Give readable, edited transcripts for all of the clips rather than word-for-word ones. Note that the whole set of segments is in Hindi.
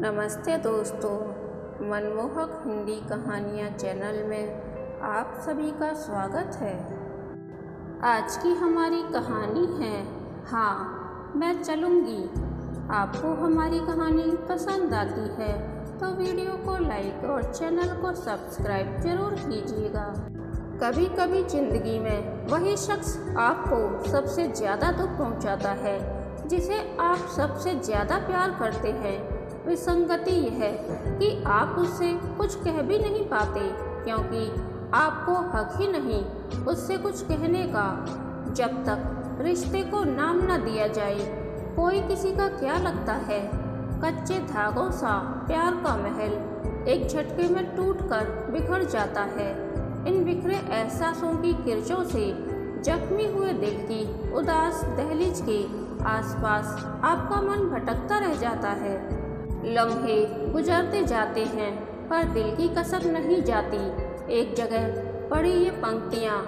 नमस्ते दोस्तों, मनमोहक हिंदी कहानियाँ चैनल में आप सभी का स्वागत है। आज की हमारी कहानी है हाँ मैं चलूँगी। आपको हमारी कहानी पसंद आती है तो वीडियो को लाइक और चैनल को सब्सक्राइब जरूर कीजिएगा। कभी कभी ज़िंदगी में वही शख्स आपको सबसे ज़्यादा दुख पहुंचाता है जिसे आप सबसे ज़्यादा प्यार करते हैं। विसंगति यह है कि आप उससे कुछ कह भी नहीं पाते क्योंकि आपको हक ही नहीं उससे कुछ कहने का। जब तक रिश्ते को नाम न दिया जाए, कोई किसी का क्या लगता है। कच्चे धागों सा प्यार का महल एक झटके में टूटकर बिखर जाता है। इन बिखरे एहसासों की किरचों से जख्मी हुए दिल की उदास दहलीज के आसपास आपका मन भटकता रह जाता है। लम्हे गुजरते जाते हैं पर दिल की कसक नहीं जाती। एक जगह पड़ी ये पंक्तियाँ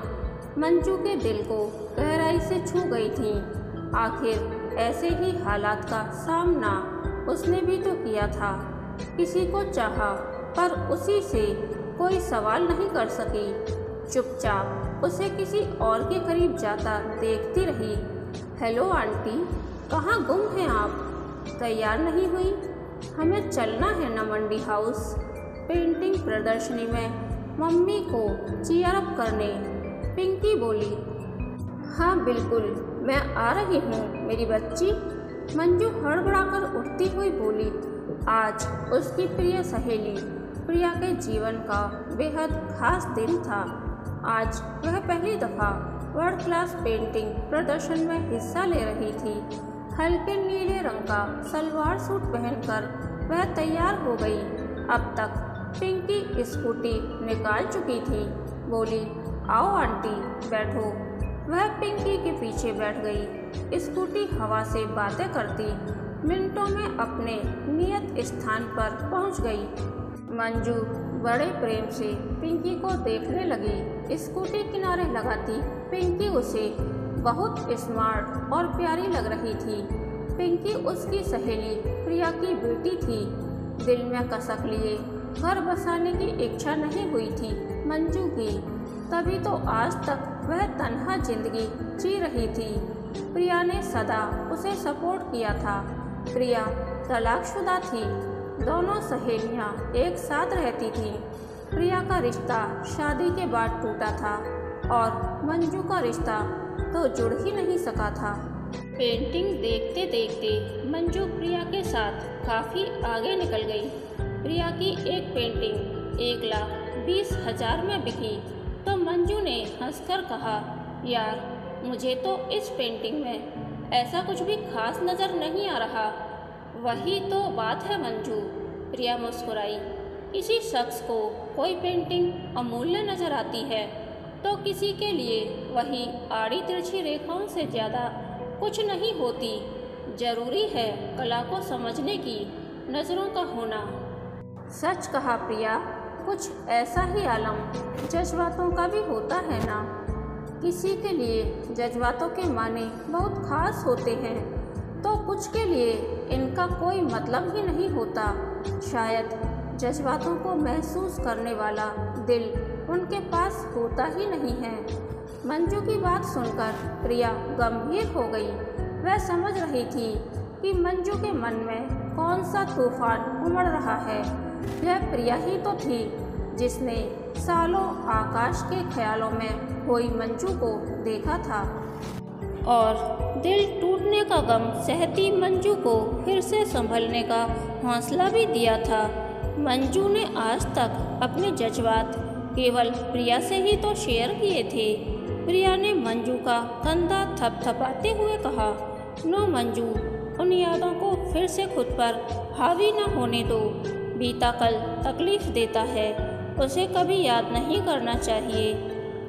मंजू के दिल को गहराई से छू गई थीं। आखिर ऐसे ही हालात का सामना उसने भी तो किया था। किसी को चाहा पर उसी से कोई सवाल नहीं कर सकी। चुपचाप उसे किसी और के करीब जाता देखती रही। हेलो आंटी, कहाँ गुम हैं आप? तैयार नहीं हुई? हमें चलना है ना मंडी हाउस पेंटिंग प्रदर्शनी में मम्मी को चीयर अप करने। पिंकी बोली। हाँ बिल्कुल, मैं आ रही हूँ मेरी बच्ची। मंजू हड़बड़ाकर उठती हुई बोली। आज उसकी प्रिय सहेली प्रिया के जीवन का बेहद खास दिन था। आज वह पहली दफ़ा वर्ल्ड क्लास पेंटिंग प्रदर्शन में हिस्सा ले रही थी। हल्के नीले रंग का सलवार सूट पहनकर वह तैयार हो गई। अब तक पिंकी स्कूटी निकाल चुकी थी। बोली, आओ आंटी बैठो। वह पिंकी के पीछे बैठ गई। स्कूटी हवा से बातें करती मिनटों में अपने नियत स्थान पर पहुंच गई। मंजू बड़े प्रेम से पिंकी को देखने लगी। स्कूटी किनारे लगाती पिंकी उसे बहुत स्मार्ट और प्यारी लग रही थी। पिंकी उसकी सहेली प्रिया की बेटी थी। दिल में कसक लिए घर बसाने की इच्छा नहीं हुई थी मंजू की। तभी तो आज तक वह तन्हा जिंदगी जी रही थी। प्रिया ने सदा उसे सपोर्ट किया था। प्रिया तलाकशुदा थी। दोनों सहेलियां एक साथ रहती थीं। प्रिया का रिश्ता शादी के बाद टूटा था और मंजू का रिश्ता तो जुड़ ही नहीं सका था। पेंटिंग देखते देखते मंजू प्रिया के साथ काफ़ी आगे निकल गई। प्रिया की एक पेंटिंग 1,20,000 में बिकी तो मंजू ने हंसकर कहा, यार मुझे तो इस पेंटिंग में ऐसा कुछ भी खास नज़र नहीं आ रहा। वही तो बात है मंजू, प्रिया मुस्कुराई। किसी शख्स को कोई पेंटिंग अमूल्य नज़र आती है तो किसी के लिए वही आड़ी तिरछी रेखाओं से ज़्यादा कुछ नहीं होती। जरूरी है कला को समझने की नज़रों का होना। सच कहा प्रिया, कुछ ऐसा ही आलम जज्बातों का भी होता है ना। किसी के लिए जज्बातों के माने बहुत खास होते हैं तो कुछ के लिए इनका कोई मतलब ही नहीं होता। शायद जज्बातों को महसूस करने वाला दिल उनके पास होता ही नहीं है। मंजू की बात सुनकर प्रिया गंभीर हो गई। वह समझ रही थी कि मंजू के मन में कौन सा तूफान उमड़ रहा है। यह प्रिया ही तो थी जिसने सालों आकाश के ख्यालों में खोई मंजू को देखा था और दिल टूटने का गम सहती मंजू को फिर से संभलने का हौसला भी दिया था। मंजू ने आज तक अपने जज्बात केवल प्रिया से ही तो शेयर किए थे। प्रिया ने मंजू का कंधा थपथपाते हुए कहा, नो मंजू, उन यादों को फिर से खुद पर हावी न होने दो। बीता कल तकलीफ देता है, उसे कभी याद नहीं करना चाहिए।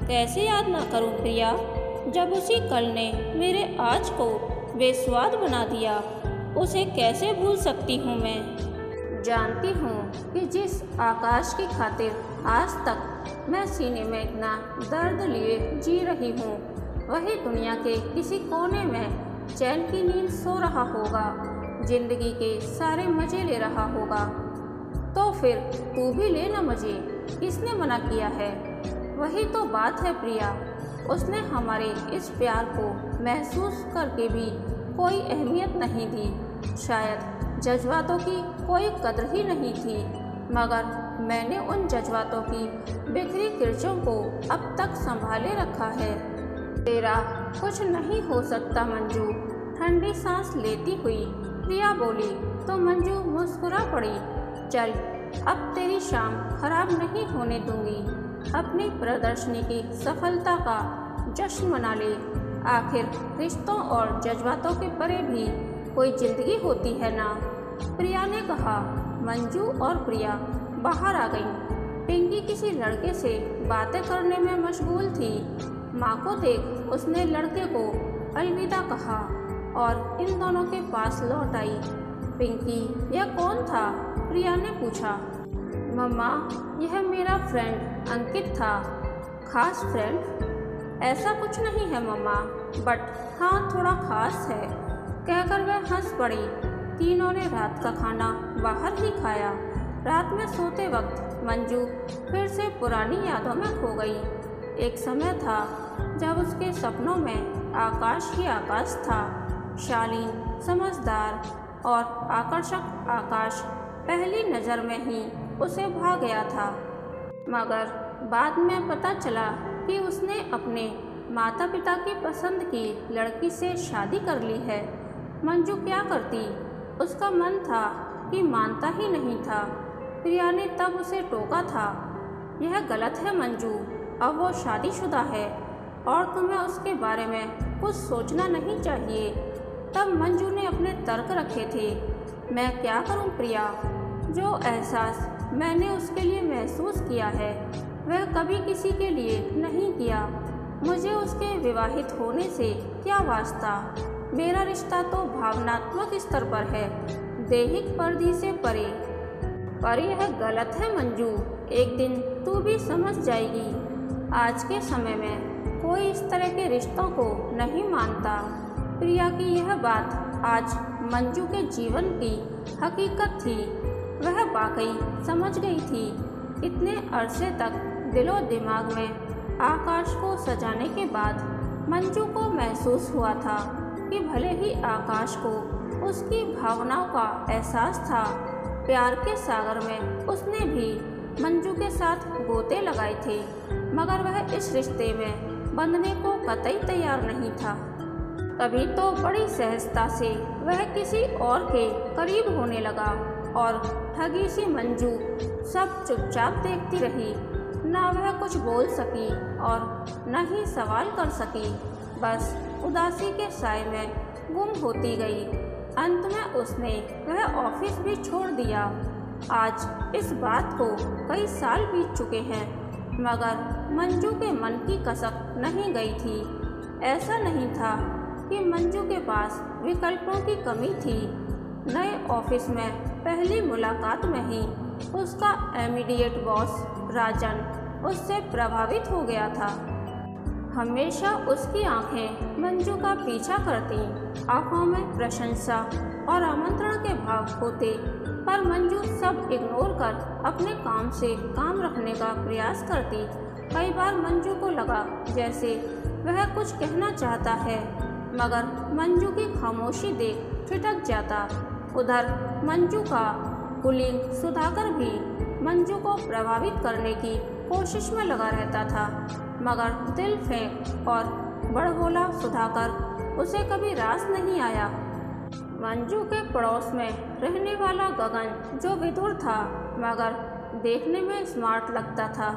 कैसे याद ना करूं प्रिया, जब उसी कल ने मेरे आज को बेस्वाद बना दिया। उसे कैसे भूल सकती हूँ मैं। जानती हूँ कि जिस आकाश की खातिर आज तक मैं सीने में इतना दर्द लिए जी रही हूँ, वही दुनिया के किसी कोने में चैन की नींद सो रहा होगा। जिंदगी के सारे मज़े ले रहा होगा। तो फिर तू भी ले ना मज़े, किसने मना किया है? वही तो बात है प्रिया, उसने हमारे इस प्यार को महसूस करके भी कोई अहमियत नहीं दी। शायद जज्बातों की कोई कदर ही नहीं थी, मगर मैंने उन जज्बातों की बिखरी किरचों को अब तक संभाले रखा है। तेरा कुछ नहीं हो सकता मंजू, ठंडी सांस लेती हुई प्रिया बोली तो मंजू मुस्कुरा पड़ी। चल, अब तेरी शाम खराब नहीं होने दूंगी, अपनी प्रदर्शनी की सफलता का जश्न मना ले। आखिर रिश्तों और जज्बातों के परे भी कोई जिंदगी होती है ना, प्रिया ने कहा। मंजू और प्रिया बाहर आ गईं। पिंकी किसी लड़के से बातें करने में मशगूल थी। माँ को देख उसने लड़के को अलविदा कहा और इन दोनों के पास लौट आई। पिंकी, यह कौन था? प्रिया ने पूछा। मम्मा, यह मेरा फ्रेंड अंकित था। खास फ्रेंड? ऐसा कुछ नहीं है मम्मा, बट हाँ थोड़ा खास है, कहकर वह हंस पड़ी। तीनों ने रात का खाना बाहर ही खाया। रात में सोते वक्त मंजू फिर से पुरानी यादों में खो गई। एक समय था जब उसके सपनों में आकाश ही आकाश था। शालीन, समझदार और आकर्षक आकाश पहली नज़र में ही उसे भा गया था। मगर बाद में पता चला कि उसने अपने माता पिता की पसंद की लड़की से शादी कर ली है। मंजू क्या करती? उसका मन था कि मानता ही नहीं था। प्रिया ने तब उसे टोका था, यह गलत है मंजू, अब वो शादीशुदा है और तुम्हें उसके बारे में कुछ सोचना नहीं चाहिए। तब मंजू ने अपने तर्क रखे थे। मैं क्या करूं प्रिया, जो एहसास मैंने उसके लिए महसूस किया है वह कभी किसी के लिए नहीं किया। मुझे उसके विवाहित होने से क्या वास्ता, मेरा रिश्ता तो भावनात्मक स्तर पर है, दैहिक परिधि से परे। पर यह गलत है मंजू, एक दिन तू भी समझ जाएगी। आज के समय में कोई इस तरह के रिश्तों को नहीं मानता। प्रिया की यह बात आज मंजू के जीवन की हकीकत थी। वह वाकई समझ गई थी। इतने अरसे तक दिलो दिमाग में आकाश को सजाने के बाद मंजू को महसूस हुआ था कि भले ही आकाश को उसकी भावनाओं का एहसास था, प्यार के सागर में उसने भी मंजू के साथ गोते लगाए थे, मगर वह इस रिश्ते में बंधने को कतई तैयार नहीं था। तभी तो बड़ी सहजता से वह किसी और के करीब होने लगा और ठगी सी मंजू सब चुपचाप देखती रही। ना वह कुछ बोल सकी और न ही सवाल कर सकी, बस उदासी के साए में गुम होती गई। अंत में उसने वह ऑफिस भी छोड़ दिया। आज इस बात को कई साल बीत चुके हैं, मगर मंजू के मन की कसक नहीं गई थी। ऐसा नहीं था कि मंजू के पास विकल्पों की कमी थी। नए ऑफिस में पहली मुलाकात में ही उसका इमीडिएट बॉस राजन उससे प्रभावित हो गया था। हमेशा उसकी आंखें मंजू का पीछा करती, आंखों में प्रशंसा और आमंत्रण के भाव होते, पर मंजू सब इग्नोर कर अपने काम से काम रखने का प्रयास करती। कई बार मंजू को लगा जैसे वह कुछ कहना चाहता है, मगर मंजू की खामोशी देख ठिठक जाता। उधर मंजू का कुलीग सुधाकर भी मंजू को प्रभावित करने की कोशिश में लगा रहता था, मगर दिल फेंक और बड़बोला सुधाकर उसे कभी रास नहीं आया। मंजू के पड़ोस में रहने वाला गगन जो विधुर था, मगर देखने में स्मार्ट लगता था,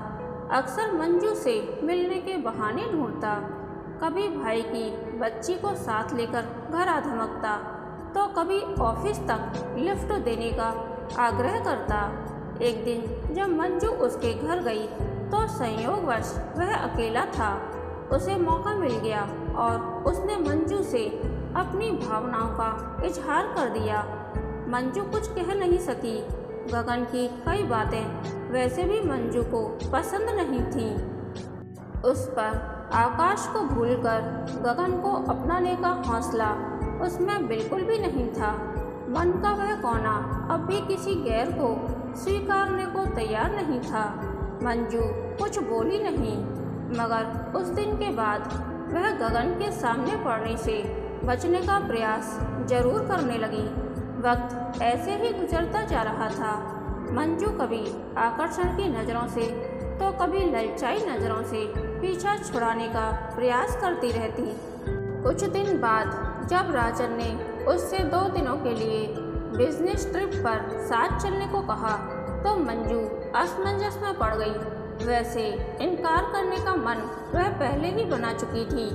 अक्सर मंजू से मिलने के बहाने ढूंढता। कभी भाई की बच्ची को साथ लेकर घर आ धमकता, तो कभी ऑफिस तक लिफ्ट देने का आग्रह करता। एक दिन जब मंजू उसके घर गई तो संयोगवश वह अकेला था। उसे मौका मिल गया और उसने मंजू से अपनी भावनाओं का इजहार कर दिया। मंजू कुछ कह नहीं सकी। गगन की कई बातें वैसे भी मंजू को पसंद नहीं थीं। उस पर आकाश को भूलकर गगन को अपनाने का हौसला उसमें बिल्कुल भी नहीं था। मन का वह कोना अब भी किसी गैर को स्वीकारने को तैयार नहीं था। मंजू कुछ बोली नहीं, मगर उस दिन के बाद वह गगन के सामने पड़ने से बचने का प्रयास जरूर करने लगी। वक्त ऐसे ही गुजरता जा रहा था। मंजू कभी आकर्षण की नज़रों से तो कभी ललचाई नज़रों से पीछा छुड़ाने का प्रयास करती रहती। कुछ दिन बाद जब राजन ने उससे 2 दिनों के लिए बिजनेस ट्रिप पर साथ चलने को कहा तो मंजू असमंजस में पड़ गई। वैसे इनकार करने का मन वह पहले ही बना चुकी थी,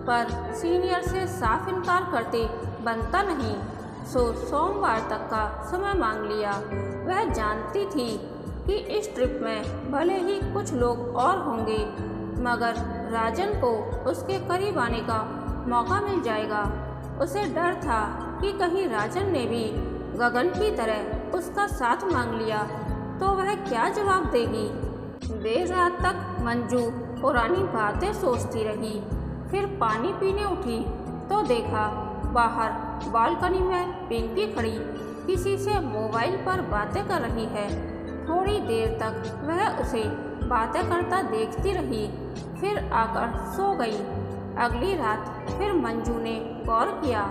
पर सीनियर से साफ इनकार करते बनता नहीं, सो सोमवार तक का समय मांग लिया। वह जानती थी कि इस ट्रिप में भले ही कुछ लोग और होंगे, मगर राजन को उसके करीब आने का मौका मिल जाएगा। उसे डर था कि कहीं राजन ने भी गगन की तरह उसका साथ मांग लिया तो वह क्या जवाब देगी। देर रात तक मंजू पुरानी बातें सोचती रही। फिर पानी पीने उठी तो देखा बाहर बालकनी में पिंकी खड़ी किसी से मोबाइल पर बातें कर रही है। थोड़ी देर तक वह उसे बातें करता देखती रही, फिर आकर सो गई। अगली रात फिर मंजू ने गौर किया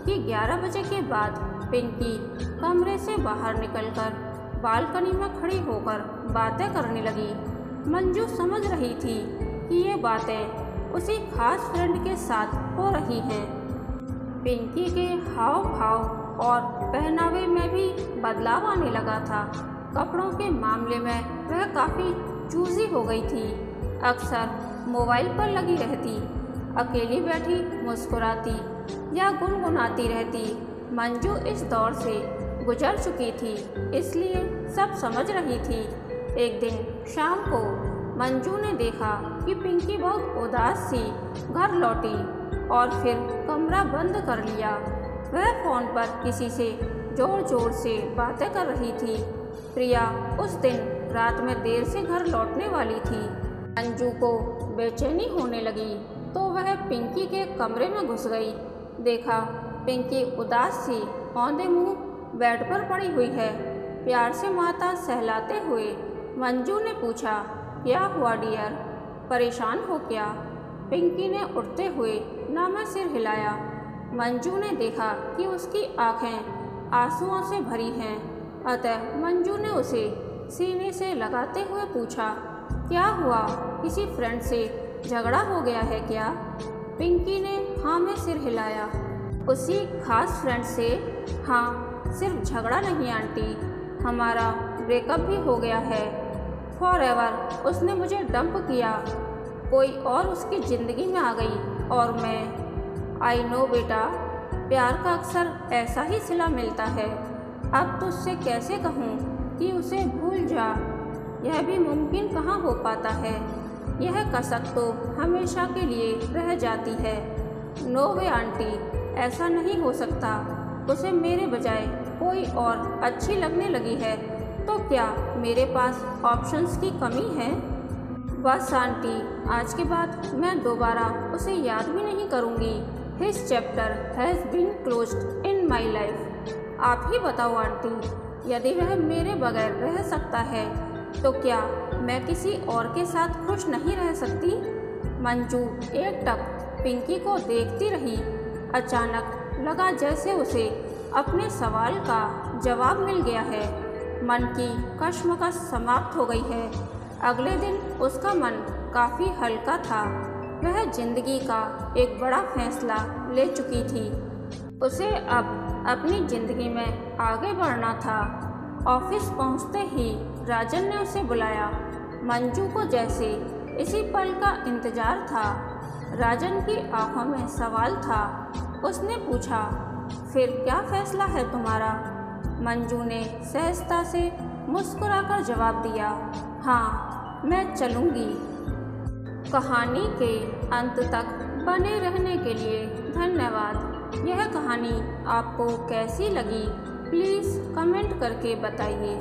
कि 11 बजे के बाद पिंकी कमरे से बाहर निकलकर बालकनी में खड़ी होकर बातें करने लगी। मंजू समझ रही थी कि ये बातें उसी खास फ्रेंड के साथ हो रही हैं। पिंकी के हाव भाव और पहनावे में भी बदलाव आने लगा था। कपड़ों के मामले में वह काफ़ी चूजी हो गई थी। अक्सर मोबाइल पर लगी रहती, अकेली बैठी मुस्कुराती या गुनगुनाती रहती। मंजू इस दौर से गुजर चुकी थी, इसलिए सब समझ रही थी। एक दिन शाम को मंजू ने देखा कि पिंकी बहुत उदास सी घर लौटी और फिर कमरा बंद कर लिया। वह फ़ोन पर किसी से जोर जोर से बातें कर रही थी। प्रिया उस दिन रात में देर से घर लौटने वाली थी। मंजू को बेचैनी होने लगी तो वह पिंकी के कमरे में घुस गई। देखा पिंकी उदास सी औंधे मुंह बेड पर पड़ी हुई है। प्यार से माथा सहलाते हुए मंजू ने पूछा, क्या हुआ डियर, परेशान हो क्या? पिंकी ने उठते हुए नामा सिर हिलाया। मंजू ने देखा कि उसकी आंखें आंसुओं से भरी हैं, अतः मंजू ने उसे सीने से लगाते हुए पूछा, क्या हुआ, किसी फ्रेंड से झगड़ा हो गया है क्या? पिंकी ने हाँ में सिर हिलाया। उसी खास फ्रेंड से? हाँ, सिर्फ झगड़ा नहीं आंटी, हमारा ब्रेकअप भी हो गया है। फॉरएवर उसने मुझे डंप किया, कोई और उसकी ज़िंदगी में आ गई और मैं। आई नो बेटा, प्यार का अक्सर ऐसा ही सिला मिलता है। अब तुझसे कैसे कहूँ कि उसे भूल जा, यह भी मुमकिन कहाँ हो पाता है। यह कसक तो हमेशा के लिए रह जाती है। नो वे आंटी, ऐसा नहीं हो सकता। उसे मेरे बजाय कोई और अच्छी लगने लगी है तो क्या मेरे पास ऑप्शंस की कमी है? बस आंटी, आज के बाद मैं दोबारा उसे याद भी नहीं करूँगी। His chapter has been closed in my life. आप ही बताओ आंटी, यदि वह मेरे बगैर रह सकता है तो क्या मैं किसी और के साथ खुश नहीं रह सकती? मंजू एकटक पिंकी को देखती रही। अचानक लगा जैसे उसे अपने सवाल का जवाब मिल गया है। मन की कश्मकश समाप्त हो गई है। अगले दिन उसका मन काफ़ी हल्का था। वह जिंदगी का एक बड़ा फैसला ले चुकी थी। उसे अब अपनी ज़िंदगी में आगे बढ़ना था। ऑफिस पहुंचते ही राजन ने उसे बुलाया। मंजू को जैसे इसी पल का इंतज़ार था। राजन की आंखों में सवाल था। उसने पूछा, फिर क्या फैसला है तुम्हारा? मंजू ने सहजता से मुस्कुराकर जवाब दिया, हाँ, मैं चलूँगी। कहानी के अंत तक बने रहने के लिए धन्यवाद। यह कहानी आपको कैसी लगी प्लीज़ कमेंट करके बताइए।